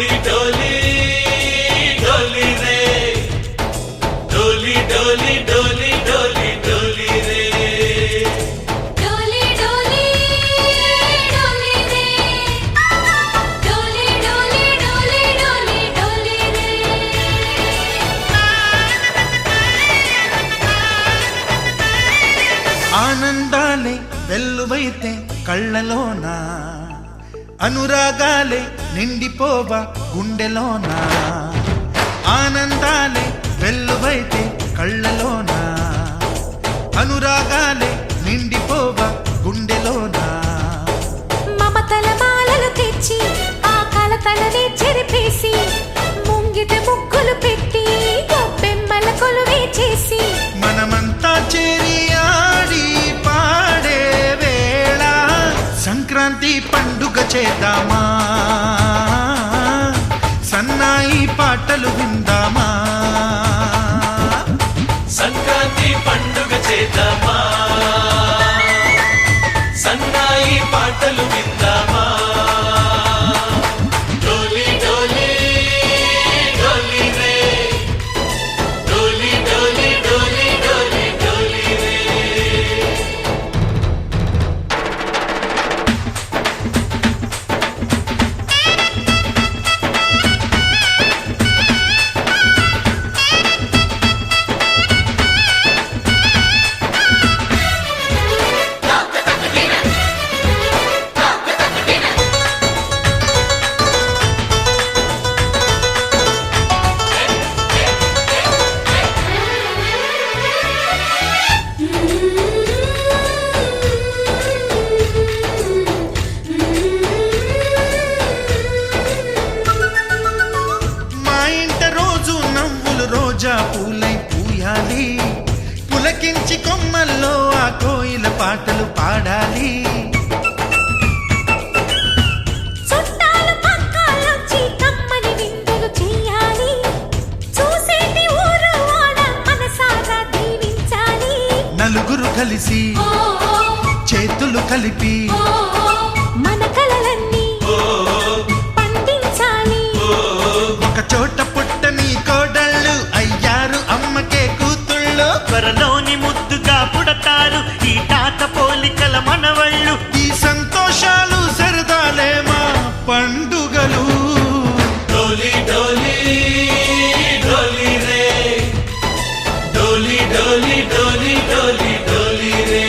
डोली डोली डोली रे डोली डोली डोली डोली डोली रे डोली डोली डोली रे डोली डोली डोली डोली डोली रे ఆనందాలే వెల్లువైతే కళ్ళలోనా అనురాగాలే నిండిపోవా గుండెలోనా ఆనందాలే వెల్లువైతే కళ్ళలోనా అనురాగాలే నిండిపోవా గుండెలోనా మమతల మాలలు తెచ్చి ఆ కలతలనే చెరిపేసి ముంగిట ముగ్గులు పెట్టి గొప్పెమ్మల కొలువే చేసి మనమంతా చేరి ఆడి పాడే వేళ సంక్రాంతి పండుగ చేద్దామా సన్నాయి పాటలు విందామా సంక్రాంతి పండుగ చేద్దామా సన్నాయి పాటలు విందామా డోలి డోలి డోలి రే డోలి డోలి డోలి డోలి డోలి రే మా ఇంట రోజు నవ్వులు రోజా పూలై పూయాలి పులకించి కొమ్మల్లో ఆ కోయిల పాటలు పాడాలి చుట్టాలు పక్కాలొచ్చి కమ్మని విందులు చెయ్యాలి చూసేటి ఊరు వాడ మనసారా దీవించాలి నలుగురు కలిసి చేతులు కలిపి మన కలలన్నీ పండించాలి ఒక చోట పుట్టని కోడళ్ళు అయ్యారు అమ్మకే కూతుళ్ళు త్వరలోని ముద్దుగా పుడతారు ఈ తాత పోలికల మనవళ్ళు ఈ సంతోషాలు సరదాలే మా పండుగలు डोली डोली डोली रे डोली डोली डोली डोली डोली रे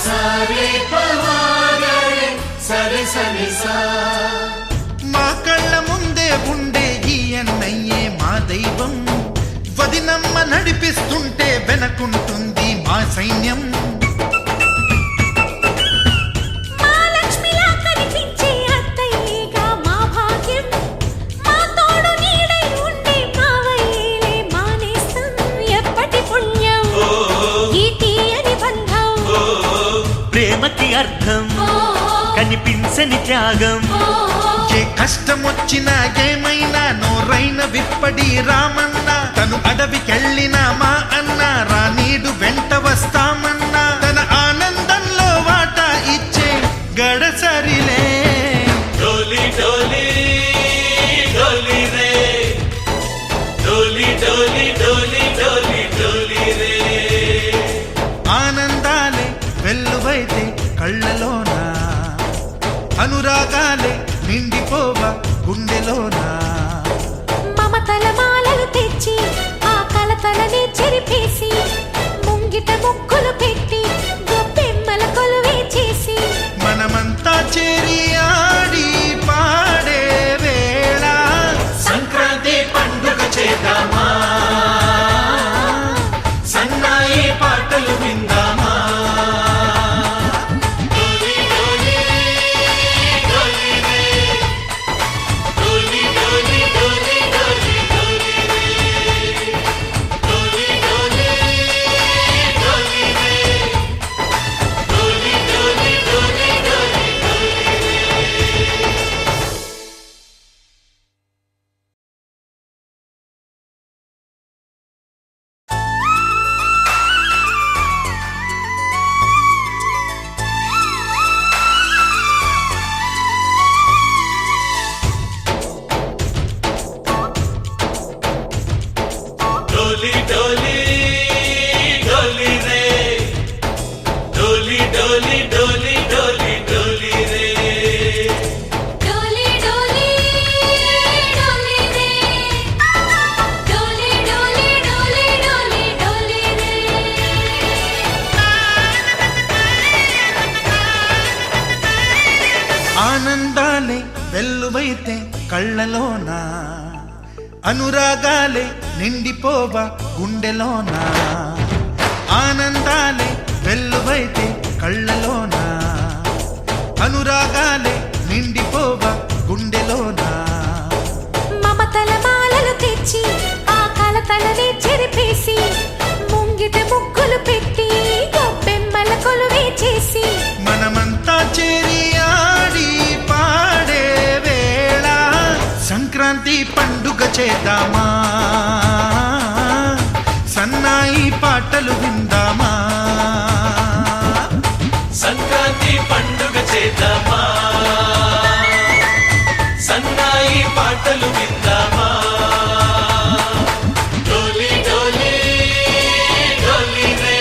सारे पवारे सरे सरे सा మా కళ్ళ ముందే ఉండే ఈ అన్నయ్యే మా దైవం వదినమ్మ నడిపిస్తుంటే వెనకుంటుంది మా సైన్యం మా లక్ష్మిలా కనిపించే అత్తయ్యేగా మా భాగ్యం మా తోడు నీడై ఉండే మావయ్యేలే మానేస్తం ఎప్పటి పుణ్యం ఈ తీయని బంధం ప్రేమకి అర్థం కనిపించని త్యాగం ఏ కష్టం వచ్చినా ఏమైనా నోరైన విప్పడి రామన్న తను అడవికెళ్ళిన మా అన్న రానీడు వెంట వస్తామన్నా తన ఆనందంలో వాటా ఇచ్చే గడసరిలే डोली डोली डोली रे डोली डोली डोली डोली डोली रे ఆనందాలే వెల్లువైతే కళ్ళలోనా అనురాగాలే నిండిపోవా గుండెలోనా మమతల మాలలు తెచ్చి ఆ కలతలనే చెరిపేసి ముంగిట ముగ్గులు పెట్టి గొప్పెమ్మల కొలువే చేసి మనమంతా చేరి ఆడి పాడే వేళ సంక్రాంతి పండుగ చేద్దామా సన్నాయి పాటలు విందామా డోలి డోలి డోలి రే ఆనందాలే వెల్లువైతే కళ్ళలోన అనురాగాలే నిండిపోవ గుండెలోన ఆనందాలే వెల్లువైతే కళ్ళలోన అనురాగాలే నిండిపోవ గుండెలోన మమతల మాలలు తెచ్చి ఆ కలతలని చెరిపేసి ముంగిట ముగ్గులు పెట్టి గొప్పెమ్మల కొలువే చేసి మనమంతా చేరి ఆడి పాడే వేళ సంక్రాంతి పండుగ చేద్దామా సన్నాయి పాటలు విందామా సంక్రాంతి పండుగ చేద్దామా సన్నాయి పాటలు విందామా డోలి డోలి డోలి రే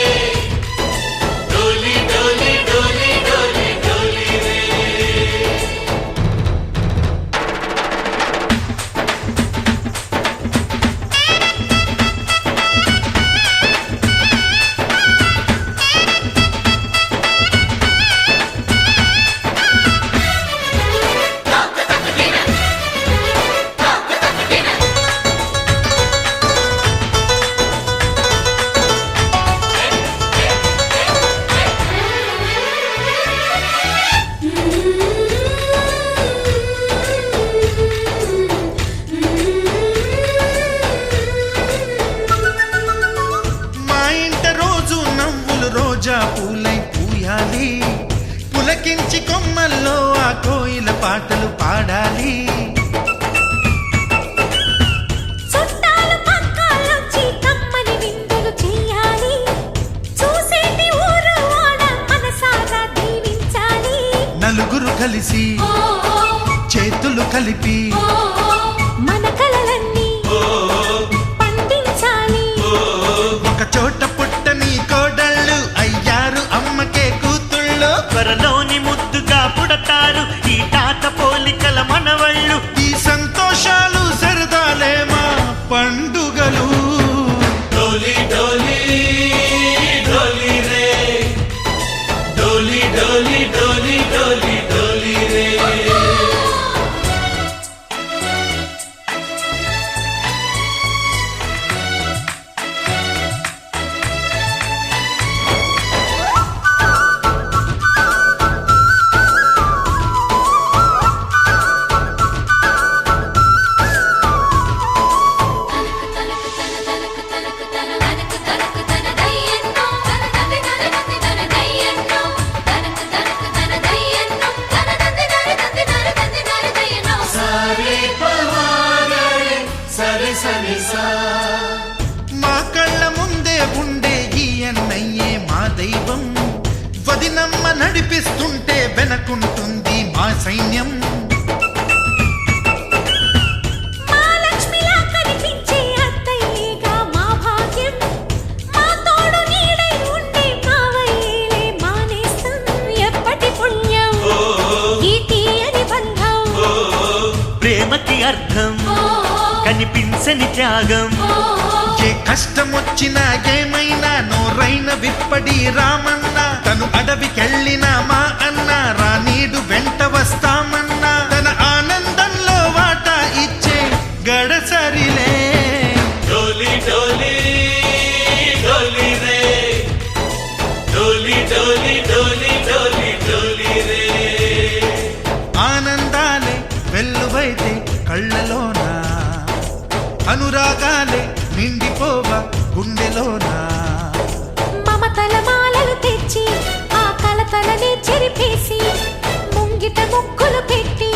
డోలి డోలి డోలి డోలి డోలి రే మా ఇంట రోజు నవ్వులు రోజా పూలై పూయాలి పులకించి కొమ్మల్లో ఆ కోయిల పాటలు పాడాలి చుట్టాలు పక్కాలొచ్చి కమ్మని విందులు చెయ్యాలి చూసేటి ఊరు వాడ మనసారా దీవించాలి నలుగురు కలిసి చేతులు కలిపి మన కలలన్నీ పండించాలి ఒక చోట పుట్టని కోడళ్ళు అయ్యారు అమ్మకే కూతుళ్ళు త్వరలోని ముద్దుగా పుడతారు ఈ తాత పోలికల మనవళ్ళు ఈ సంతోషాలు సరదాలే మా పండుగలు డోలి డోలి డోలి రే డోలి డోలి డోలి డోలి డోలి రే సరే పవారే సరే సరే సా మా కళ్ళ ముందే ఉండే ఈ అన్నయ్యే మా దైవం వదినమ్మ నడిపిస్తుంటే వెనకుంటుంది మా సైన్యం మా లక్ష్మిలా కనిపించే అత్తయ్యేగా మా భాగ్యం మా తోడు నీడై ఉండే మావయ్యేలే మానేస్తం ఎప్పటి పుణ్యం ఈ తీయని బంధం ప్రేమకి అర్థం కనిపించని త్యాగం ఏ కష్టం వచ్చినా ఏమైనా నోరైన విప్పడి రామన్న తను అడవికెళ్ళిన మా అన్న రానీడు వెంట వస్తామన్నా తన ఆనందంలో వాటా ఇచ్చే గడసరిలే డోలి డోలి డోలి రే డోలి డోలి డోలి డోలి డోలి రే ఆనందాలే వెల్లువైతే కళ్ళలోన అనురాగాలే నిండిపోవ గుండెలోన మమతల మాలలు తెచ్చి ఆ కలతలని చెరిపేసి ముంగిట ముగ్గులు పెట్టి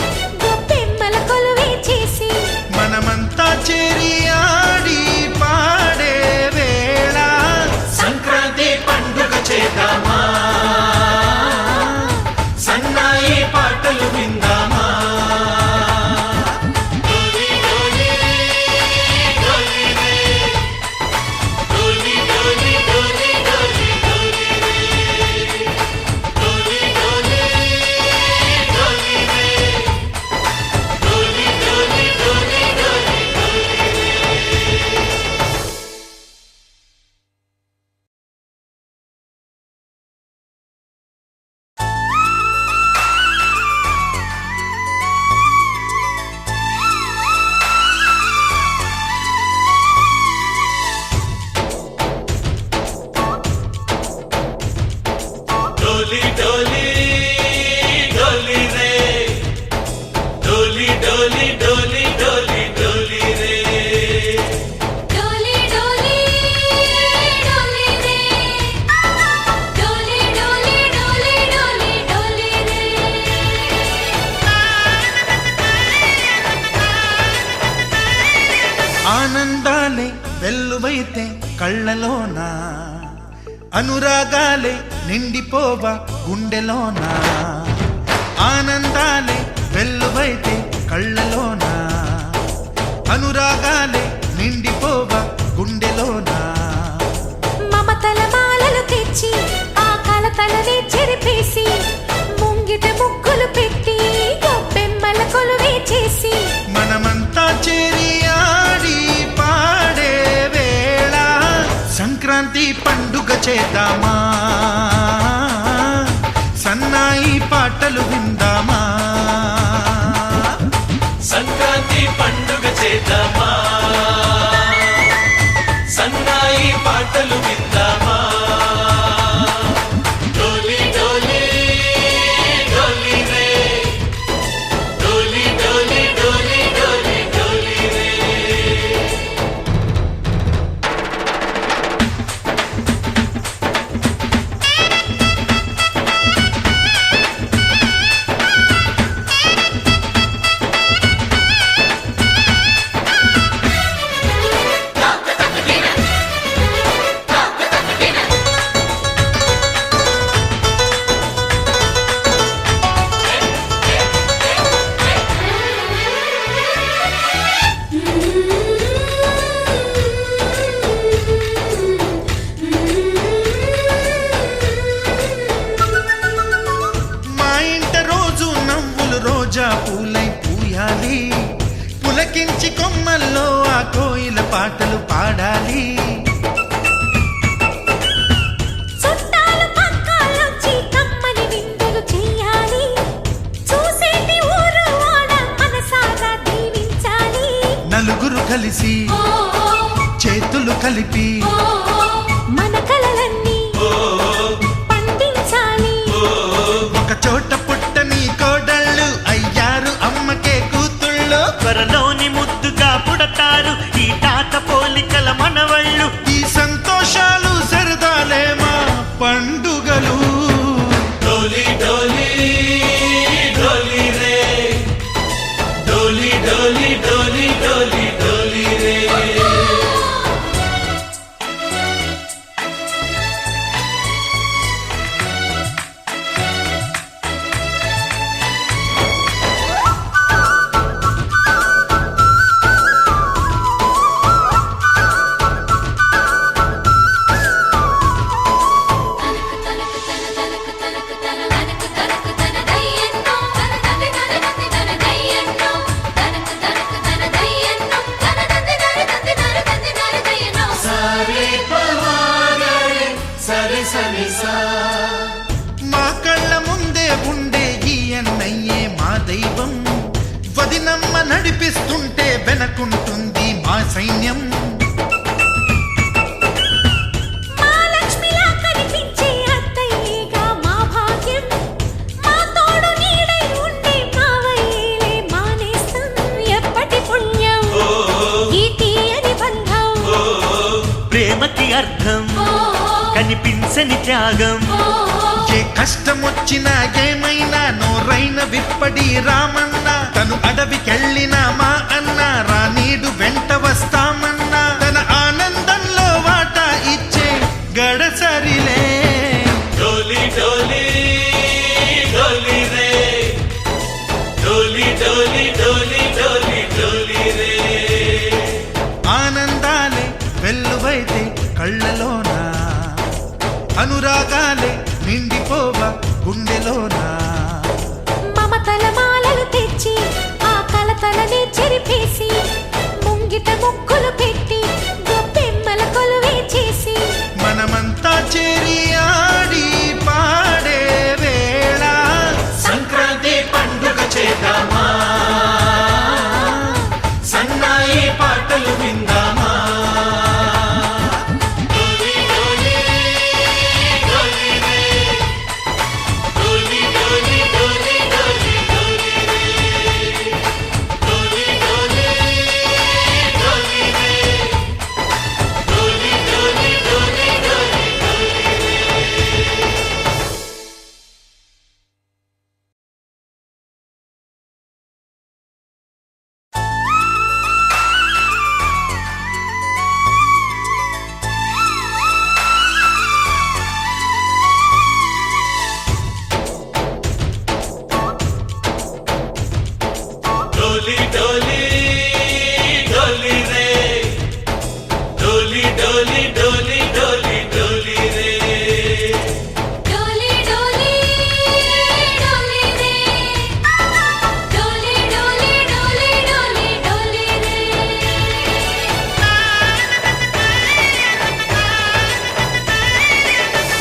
గొప్పెమ్మల కొలువే చేసి మనమంతా చేరి ఆడి పాడే వేళ సంక్రాంతి పండుగ చేద్దామా సన్నాయి పాటలు విందామా డోలి డోలి డోలి రే డోలి డోలి డోలి డోలి డోలి రే డోలి డోలి డోలి రే వెల్లువైతే కళ్ళలోన అనురాగాలే నిండిపోవా గుండెలోన ఆనందాలే వెల్లువైతే కళ్ళలోన అనురాగాలే నిండిపోవా గుండెలోన మమతల మాలలు తెచ్చి ఆ కలతలనే చెరిపేసి ముంగిట ముగ్గులు పెట్టి గొప్పెమ్మల కొలువే చేసి మనమంతా చేరి ఆడి పాడే వేళ సంక్రాంతి పండుగ చేద్దామా సన్నాయి పాటలు విందామా సంక్రాంతి పండుగ చేద్దామా సన్నాయి పాటలు విందామా డోలి డోలి డోలి రే డోలి డోలి డోలి డోలి డోలి రే మా ఇంట రోజు నవ్వులు రోజా పూలై పూయాలి పులకించి కొమ్మల్లో ఆ కోయిల పాటలు పాడాలి చుట్టాలు పక్కాలొచ్చి కమ్మని విందులు చెయ్యాలి చూసేటి ఊరు వాడ మనసారా దీవించాలి నలుగురు కలిసి చేతులు కలిపి మన కలలన్నీ పండించాలి ఒక చోట పుట్టని కోడళ్ళు అయ్యారు అమ్మకే కూతుళ్ళు త్వరలోని ముద్దుగా పుడతారు ఈ తాత పోలికల మనవళ్ళు ఈ సంతోషాలు సరదాలే మా పండుగలు డోలి డోలి డోలి రే డోలి డోలి డోలి డోలి డోలి రే సరే పవాగరే సరే సని సా మా కళ్ళ ముందే ఉండే ఈ అన్నయ్యే మా దైవం వదినమ్మ నడిపిస్తుంటే వెనకుంటుంది మా సైన్యం మా లక్ష్మిలా కనిపించే అత్తయ్యేగా మా భాగ్యం మా తోడు నీడై ఉండే మావయ్యేలే మా నేస్తం ఎప్పటి పుణ్యం ఈ తీయని బంధం ప్రేమకి అర్థం కనిపించని త్యాగం ఏ కష్టం వచ్చినా ఏమైనా నోరైన విప్పడి రామన్న తను అడవికెళ్ళిన మా అన్న రానీడు వెంట వస్తామన్నా తన ఆనందంలో వాటా ఇచ్చే గడసరిలే డోలి డోలి డోలి రే డోలి డోలి డోలి డోలి డోలి రే ఆనందాలే వెల్లువైతే కళ్ళలోన అనురాగాలే నిండిపోవా గుండెలోన మమతల మాలలు తెచ్చి ఆ కలతలనే చెరిపేసి ముంగిట ముగ్గులు పెట్టి గొప్పెమ్మల కొలువే చేసి మనమంతా చేరి ఆడి పాడే వేళ సంక్రాంతి పండుగ చేద్దామా డోలి డోలి డోలి రే డోలి డోలి డోలి డోలి డోలి రే డోలి డోలి డోలి రే డోలి డోలి డోలి డోలి డోలి రే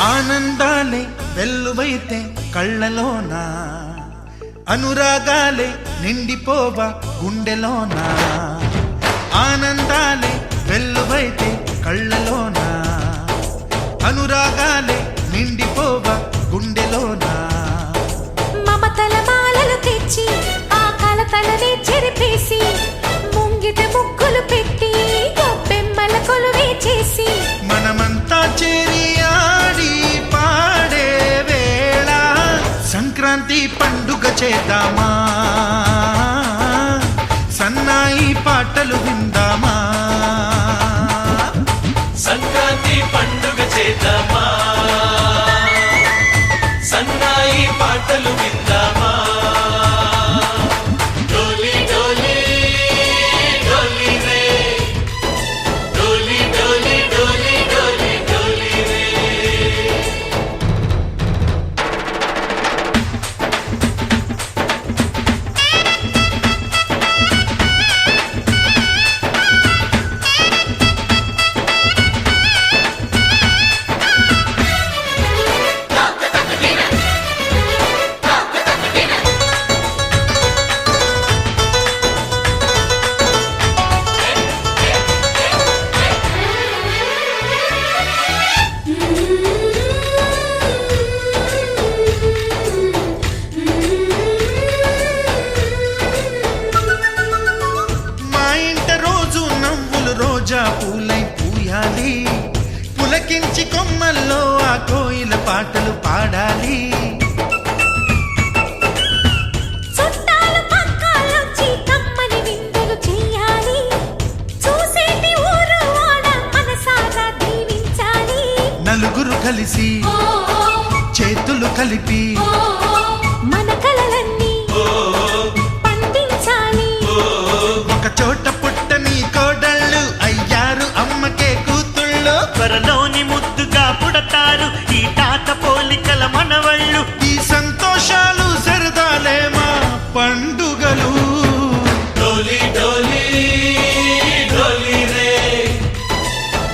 ఆనందాలే వెల్లువైతే కళ్ళలోన అనురాగాలే నిండిపోవా గుండెలోన ఆనందాలే వెల్లువైతే కళ్ళలోన అనురాగాలే నిండిపోవా గుండెలోన మమతల మాలలు తెచ్చి ఆ కలతలని చెరిపేసి ముంగిట ముగ్గులు పెట్టి గొప్పెమ్మల కొలువే చేసి మనమంతా చేరి ఆడి పాడే వేళ సంక్రాంతి పండుగ చేద్దామా సన్నాయి పాటలు విందామా సంక్రాంతి పండుగ చేద్దామా సన్నాయి పాటలు విందామా డోలి డోలి డోలి రే డోలి డోలి డోలి డోలి డోలి రే మా ఇంట రోజు నవ్వులు రోజా పూలై పూయాలి పులకించి కొమ్మల్లో ఆ కోయిల పాటలు పాడాలి చుట్టాలు పక్కాలొచ్చి కమ్మని విందులు చెయ్యాలి చూసేటి ఊరు వాడ మనసారా దీవించాలి నలుగురు కలిసి చేతులు కలిపి మన కలలన్నీ పండించాలి ఒక చోట పుట్టని కోడళ్ళు అయ్యారు అమ్మకే కూతుళ్ళు త్వరలోని ముద్దుగా పుడతారు ఈ తాత పోలికల మనవళ్ళు ఈ సంతోషాలు సరదాలే మా పండుగలు డోలి డోలి డోలి రే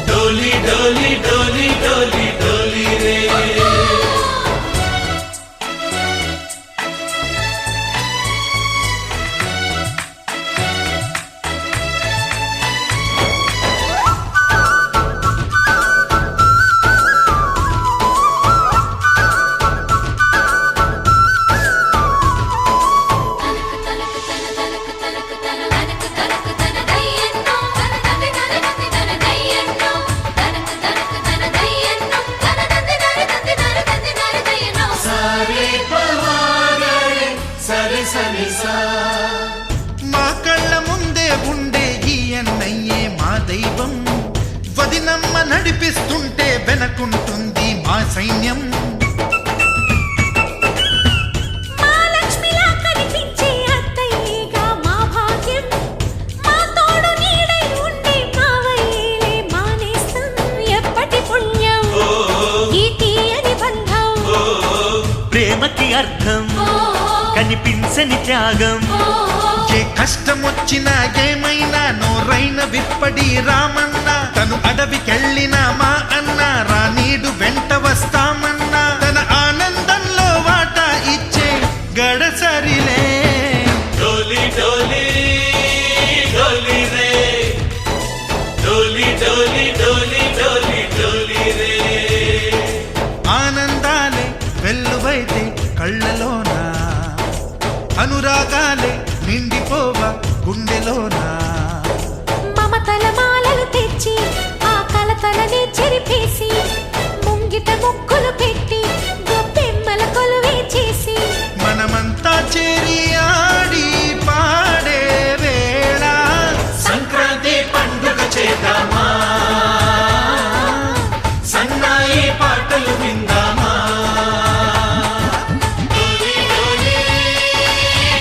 డోలి డోలి డోలి డోలి డోలి రే సరే పవారే సరే సరే సా మా కళ్ళ ముందే ఉండే ఈ అన్నయ్యే మా దైవం వదినమ్మ నడిపిస్తుంటే వెనకుంటుంది మా సైన్యం మా లక్ష్మిలా కనిపించే అత్తయ్యేగా మా భాగ్యం మా తోడు నీడై ఉండే మావయ్యేలే మా నేస్తం ఎప్పటి పుణ్యం ఈ తీయని బంధం ప్రేమకి అర్థం కనిపించని త్యాగం ఏ కష్టం వచ్చినా ఏమైనా నోరైన విప్పడి రామన్న తను అడవికెళ్ళిన మా అన్న రానీడు వెంట వస్తామన్నా తన ఆనందంలో వాటా ఇచ్చే గడసరిలే డోలి డోలి డోలి రే డోలి డోలి డోలి డోలి డోలి రే ఆనందాలే వెల్లువైతే కళ్ళలోన అనురాగాలే నిండిపోవా గుండెలోన మమతల మాలలు తెచ్చి ఆ కలతలని చెరిపేసి ముంగిట ముగ్గులు పెట్టి గొప్పెమ్మల కొలువే చేసి మనమంతా చేరి ఆడి పాడే వేళ సంక్రాంతి పండుగ చేద్దామా సన్నాయి పాటలు విందామా డోలి డోలి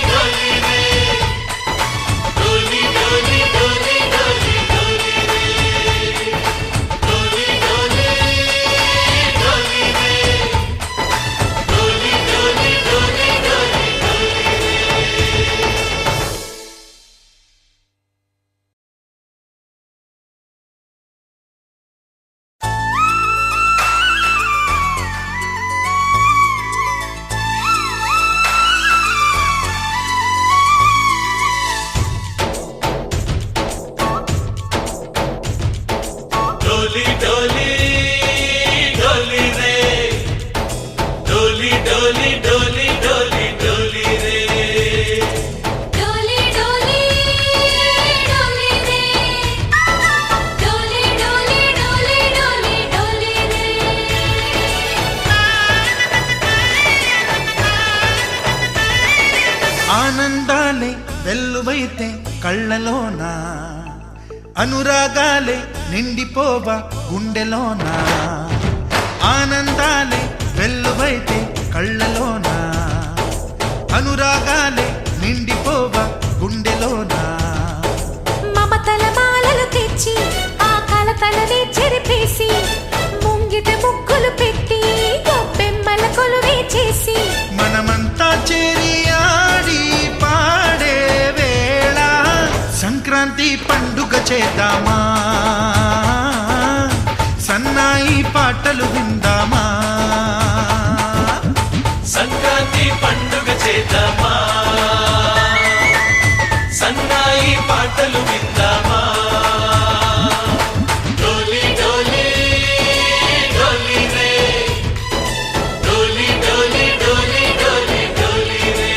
డోలి రే వెల్లువైతే కళ్ళలోన అనురాగాలే నిండిపోవా గుండెలోన ఆనందాలే వెల్లువైతే కళ్ళలోన అనురాగాలే నిండిపోవా గుండెలోన మమతల మాలలు తెచ్చి ఆ కలతలనే చెరిపేసి ముంగిట ముగ్గులు పెట్టి గొప్పెమ్మల కొలువే చేసి మనమంతా చేరి ఆడి పాడే వేళ సంక్రాంతి పండుగ చేద్దామా సన్నాయి పాటలు విందామా సంక్రాంతి పండుగ చేద్దామా సన్నాయి పాటలు విందామా డోలి డోలి డోలి రే డోలి డోలి డోలి డోలి డోలి రే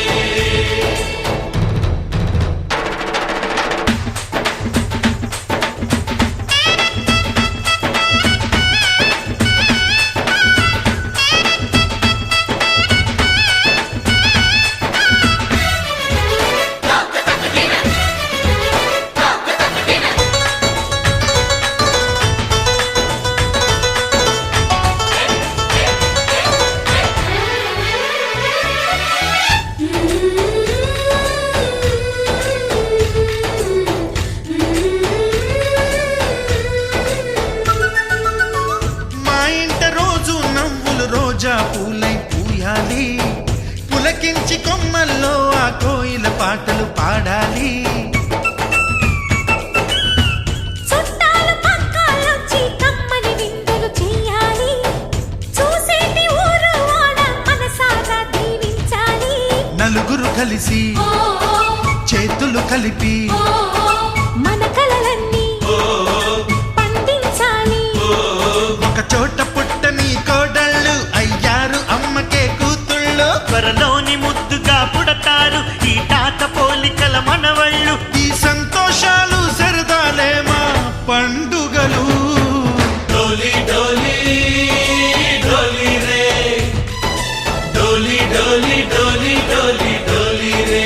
మా ఇంట రోజు నవ్వులు రోజా పూలై పూయాలి పులకించి కొమ్మల్లో ఆ కోయిల పాటలు పాడాలి చుట్టాలు పక్కాలొచ్చి కమ్మని విందులు చెయ్యాలి చూసేటి ఊరు వాడ మనసారా దీవించాలి నలుగురు కలిసి చేతులు కలిపి మన కలలన్నీ పండించాలి ఒక చోట పుట్టని కోడళ్ళు అయ్యారు అమ్మకే కూతుళ్ళు త్వరలోని ముద్దుగా పుడతారు ఈ తాత పోలికల మనవళ్ళు ఈ సంతోషాలు సరదాలే మా పండుగలు డోలి డోలి డోలి రే డోలి డోలి డోలి డోలి డోలి రే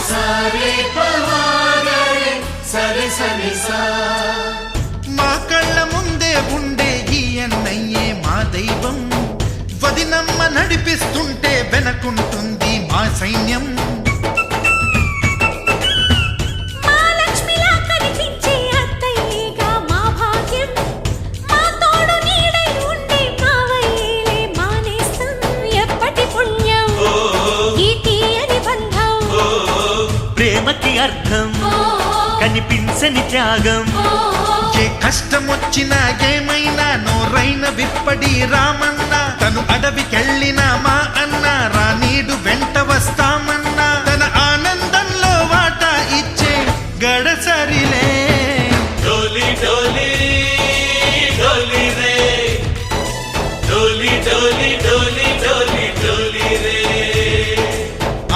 సరే పవారే సరే సరే సా మా కళ్ళ ముందే ఉండే ఈ అన్నయ్యే మా దైవం వదినమ్మ నడిపిస్తుంటే వెనకుంటుంది మా సైన్యం మా లక్ష్మిలా కనిపించే అత్తయ్యేగా మా భాగ్యం మా తోడు నీడై ఉండే మావయ్యేలే మా నేస్తం ఎప్పటి పుణ్యం ఈ తీయని బంధం ప్రేమకి అర్థం కనిపించని త్యాగం ఏ కష్టం వచ్చినా ఏమైనా నోరైన విప్పడి రామన్న తను అడవికెళ్ళిన మా అన్న రానీడు వెంట వస్తామన్నా తన ఆనందంలో వాటా ఇచ్చే గడసరిలే డోలి డోలి డోలి రే డోలి డోలి డోలి డోలి డోలి రే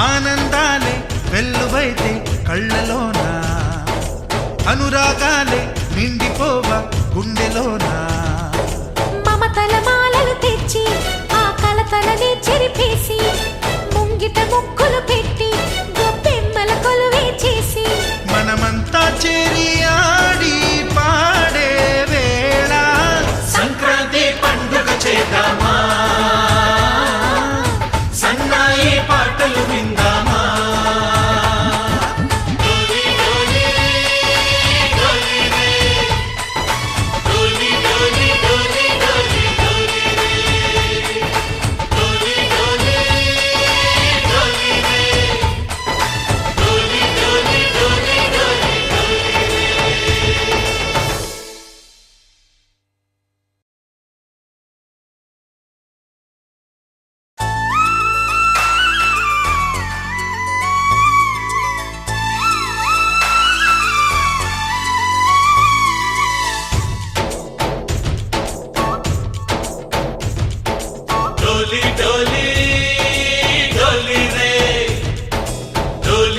ఆనందాలే వెల్లువైతే కళ్ళలోన అనురాగాలే నిండిపోవా గుండెలోన మమతల మాలలు తెచ్చి ఆ కలతలనే చెరిపేసి ముంగిట ముగ్గులు పెట్టి గొప్పెమ్మల కొలువే చేసి మనమంతా చేరి ఆడి పాడే వేళ సంక్రాంతి పండుగ చేద్దామా సన్నాయి పాటలు విందామా డోలి డోలి డోలి రే డోలి డోలి డోలి డోలి డోలి రే డోలి డోలి డోలి రే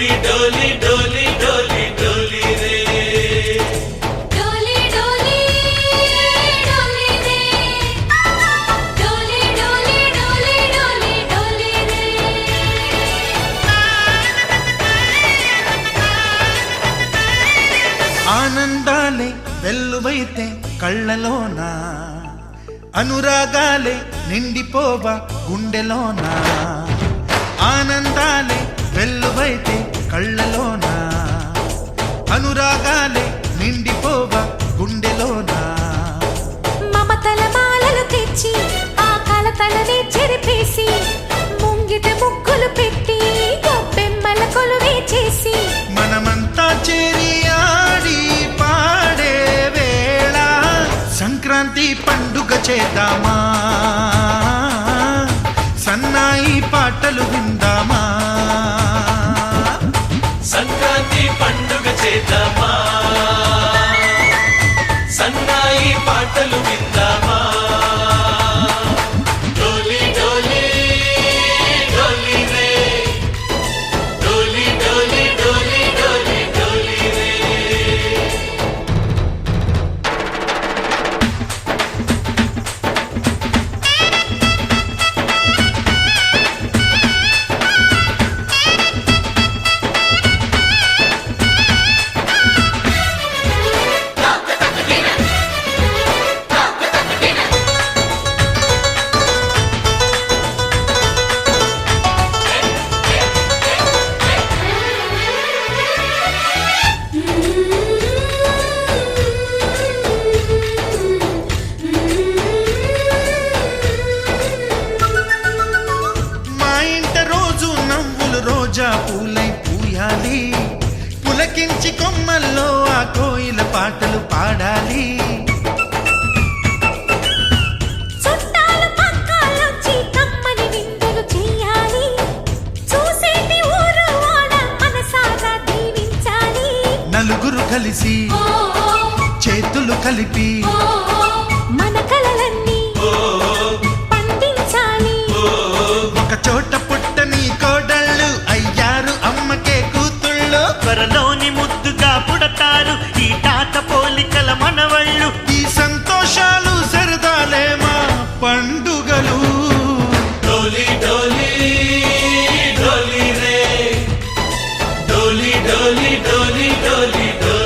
డోలి డోలి డోలి డోలి డోలి రే డోలి డోలి డోలి రే డోలి డోలి డోలి డోలి డోలి రే ఆనందాలే వెల్లువైతే కళ్ళలోన అనురాగాలే నిండిపోవా గుండెలోన ఆనందాలే వెల్లువైతే కళ్ళలోన అనురాగాలే నిండిపోవా గుండెలోన మమతల మాలలు తెచ్చి ఆ కలతలనే చెరిపేసి ముంగిట ముగ్గులు పెట్టి గొప్పెమ్మల కొలువే చేసి మనమంతా చేరి ఆడి పాడే వేళ సంక్రాంతి పండుగ చేద్దామా సన్నాయి పాటలు విందామా సంక్రాంతి పండుగ చేద్దామా సన్నాయి పాటలు విందామా డోలి డోలి డోలి రే డోలి డోలి డోలి డోలి డోలి రే మా ఇంట రోజు నవ్వులు రోజా పూలై పూయాలి పులకించి కొమ్మల్లో ఆ కోయిల పాటలు పాడాలి చుట్టాలు పక్కాలొచ్చి కమ్మని విందులు చెయ్యాలి చూసేటి ఊరు వాడ మనసారా దీవించాలి నలుగురు కలిసి చేతులు కలిపి మన కలలన్నీ పండించాలి ఒక చోట పుట్టని కోడళ్ళు అయ్యారు అమ్మకే కూతుళ్ళు త్వరలోని ముద్దుగా పుడతారు ఈ తాత పోలికల మనవళ్ళు ఈ సంతోషాలు సరదాలే మా పండుగలు డోలి డోలి డోలి రే డోలి డోలి డోలి డోలి డోలి